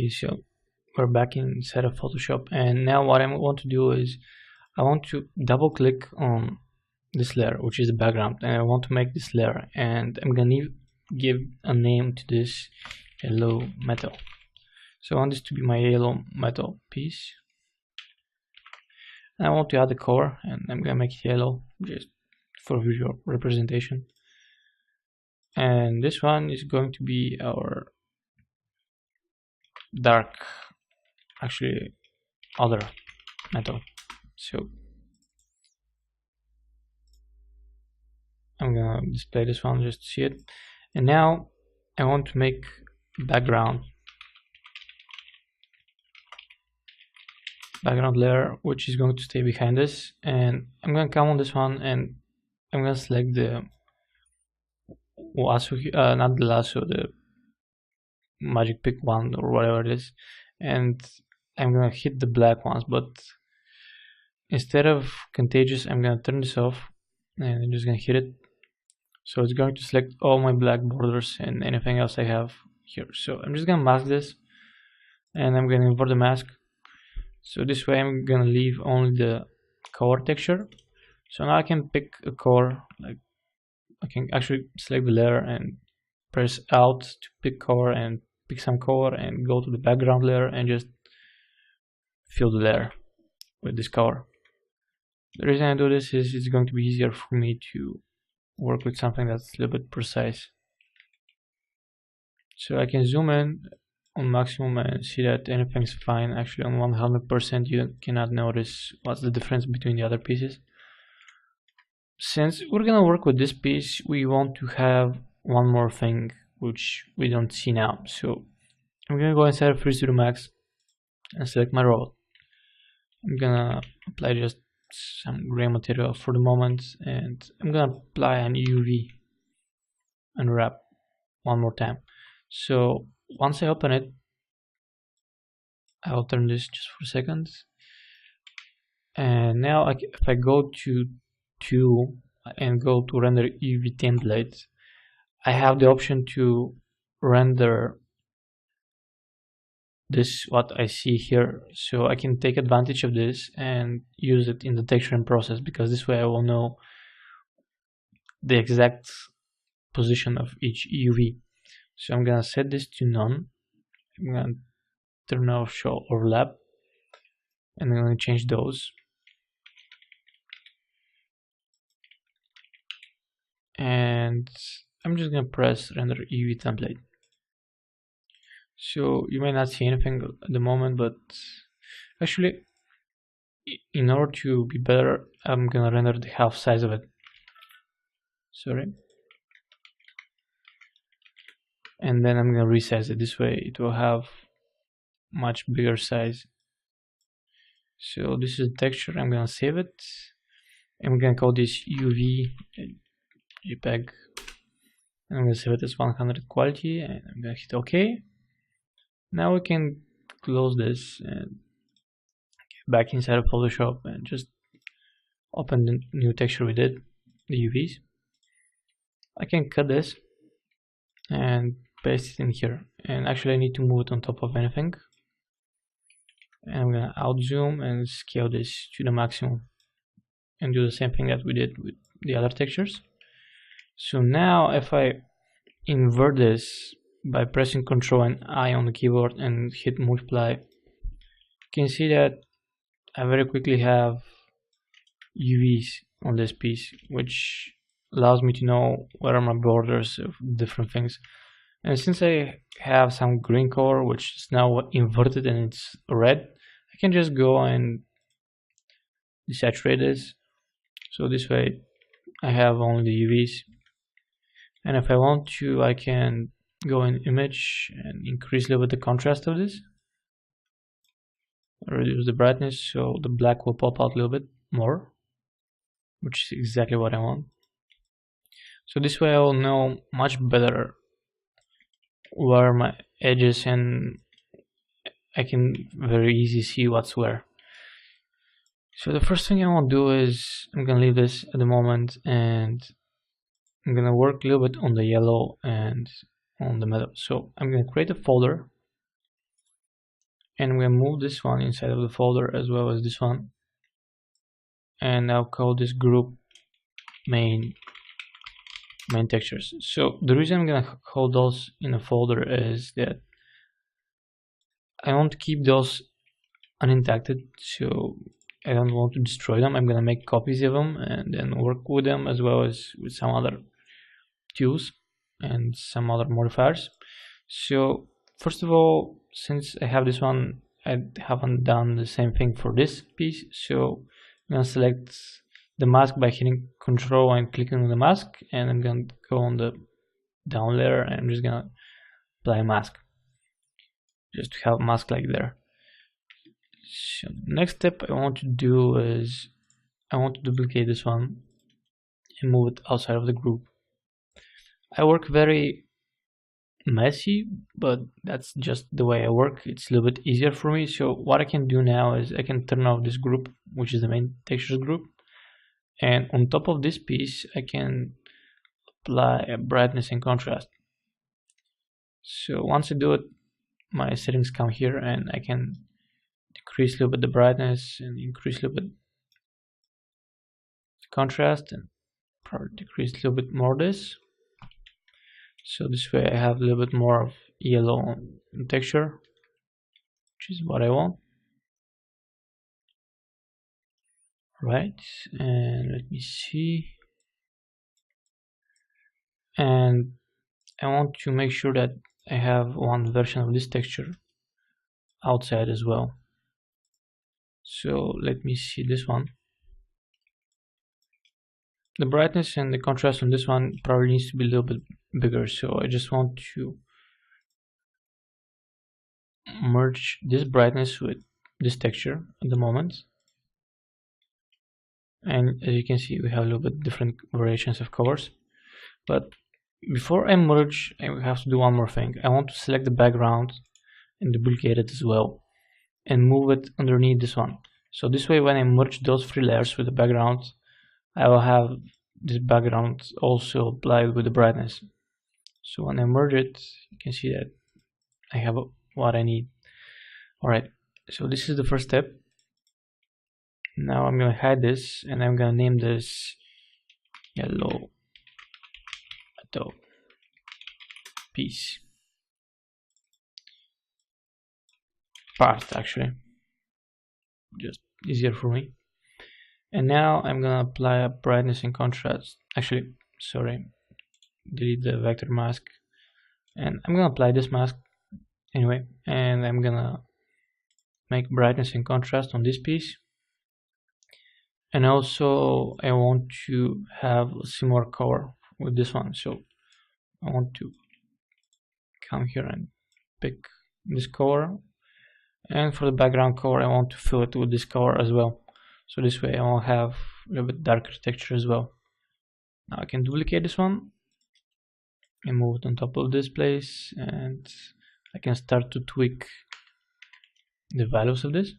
Okay, so we're back inside of Photoshop, and now what I want to do is I want to double click on this layer, which is the background, and I want to make this layer, and I'm gonna give a name to this yellow metal. So I want this to be my yellow metal piece. And I want to add the color, and I'm gonna make it yellow just for visual representation. And this one is going to be our dark, actually other metal. So I'm gonna display this one just to see it. And now I want to make background layer, which is going to stay behind this, and I'm gonna come on this one and I'm gonna select the lasso, not the lasso, the magic pick one or whatever it is, and I'm gonna hit the black ones, but instead of contagious I'm gonna turn this off and I'm just gonna hit it. So it's going to select all my black borders and anything else I have here. So I'm just gonna mask this and I'm gonna invert the mask. So this way I'm gonna leave only the color texture. So now I can pick a color, like I can actually select the layer and press Alt to pick color and pick some color and go to the background layer and just fill the layer with this color. The reason I do this is it's going to be easier for me to work with something that's a little bit precise. So I can zoom in on maximum and see that anything's fine. Actually on 100% you cannot notice what's the difference between the other pieces. Since we're gonna work with this piece, we want to have one more thing which we don't see now. So I'm gonna go inside of 3 Max and select my robot. I'm gonna apply just some gray material for the moment, and I'm gonna apply an UV and wrap one more time. So once I open it, I'll turn this just for a second, and now if I go to tool and go to render UV template, I have the option to render this what I see here. So I can take advantage of this and use it in the texturing process, because this way I will know the exact position of each UV. So I'm gonna set this to none. I'm gonna turn off show overlap, and I'm gonna change those. And I'm just gonna press render UV template. So you may not see anything at the moment, but actually in order to be better, I'm gonna render the half size of it. Sorry. And then I'm gonna resize it. This way it will have much bigger size. So this is the texture. I'm gonna save it. I'm gonna call this UV JPEG. I'm gonna save it as 100 quality, and I'm gonna hit OK. Now we can close this and get back inside of Photoshop and just open the new texture we did, the UVs. I can cut this and paste it in here, and actually I need to move it on top of anything, and I'm gonna out zoom and scale this to the maximum and do the same thing that we did with the other textures. So now if I invert this by pressing Ctrl and I on the keyboard and hit multiply, you can see that I very quickly have UVs on this piece, which allows me to know where are my borders of different things. And since I have some green color which is now inverted and it's red, I can just go and desaturate this. So this way I have only the UVs, and if I want to, I can go in image and increase a little bit the contrast of this, reduce the brightness so the black will pop out a little bit more, which is exactly what I want. So this way I will know much better where my edges, and I can very easily see what's where. So the first thing I want to do is I'm gonna leave this at the moment, and I'm gonna work a little bit on the yellow and on the metal. So I'm gonna create a folder, and we'll move this one inside of the folder as well as this one, and I'll call this group main textures. So the reason I'm gonna hold those in a folder is that I want to keep those uninteracted, so I don't want to destroy them. I'm gonna make copies of them and then work with them as well as with some other tools and some other modifiers. So first of all, since I have this one, I haven't done the same thing for this piece, so I'm gonna select the mask by hitting Control and clicking on the mask, and I'm gonna go on the down layer and I'm just gonna apply mask just to have a mask like there. So the next step I want to do is I want to duplicate this one and move it outside of the group. I work very messy, but that's just the way I work. It's a little bit easier for me. So what I can do now is I can turn off this group, which is the main textures group, and on top of this piece I can apply a brightness and contrast. So once I do it, my settings come here and I can decrease a little bit the brightness and increase a little bit contrast, and probably decrease a little bit more this. So this way I have a little bit more of yellow texture, which is what I want. Right, and let me see. And I want to make sure that I have one version of this texture outside as well. So let me see this one. The brightness and the contrast on this one probably needs to be a little bit bigger, so I just want to merge this brightness with this texture at the moment. And as you can see, we have a little bit different variations of colors. But before I merge, I have to do one more thing. I want to select the background and duplicate it as well and move it underneath this one. So this way, when I merge those three layers with the background, I will have this background also applied with the brightness. So when I merge it, you can see that I have what I need. Alright, so this is the first step. Now I'm going to hide this and I'm going to name this yellow metal piece part, actually, just easier for me. And now I'm gonna apply a brightness and contrast. Actually, sorry, delete the vector mask, and I'm gonna apply this mask anyway, and I'm gonna make brightness and contrast on this piece. And also I want to have a similar color with this one, so I want to come here and pick this color, and for the background color I want to fill it with this color as well, so this way I will have a little bit darker texture as well. Now I can duplicate this one and move it on top of this place, and I can start to tweak the values of this.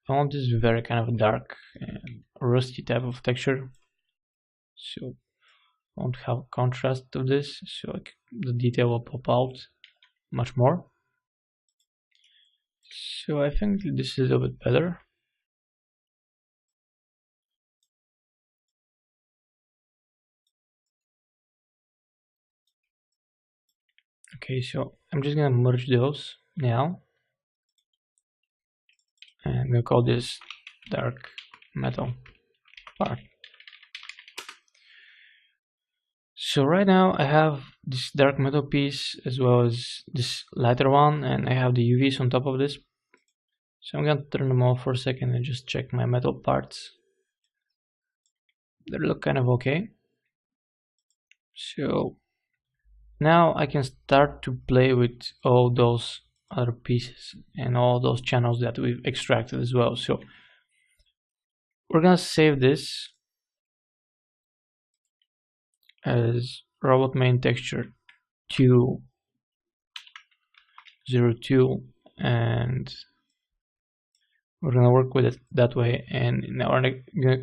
I want this very kind of dark and rusty type of texture, so I want to have contrast of this, so the detail will pop out much more. So I think this is a little bit better. Okay, so I'm just gonna merge those now, and I'm gonna call this dark metal part. So right now I have this dark metal piece as well as this lighter one, and I have the UVs on top of this. So I'm gonna turn them off for a second and just check my metal parts. They look kind of okay. So now I can start to play with all those other pieces and all those channels that we've extracted as well. So we're gonna save this as robot main texture 202, and we're gonna work with it that way, and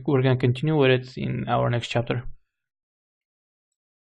we're gonna continue with it in our next chapter.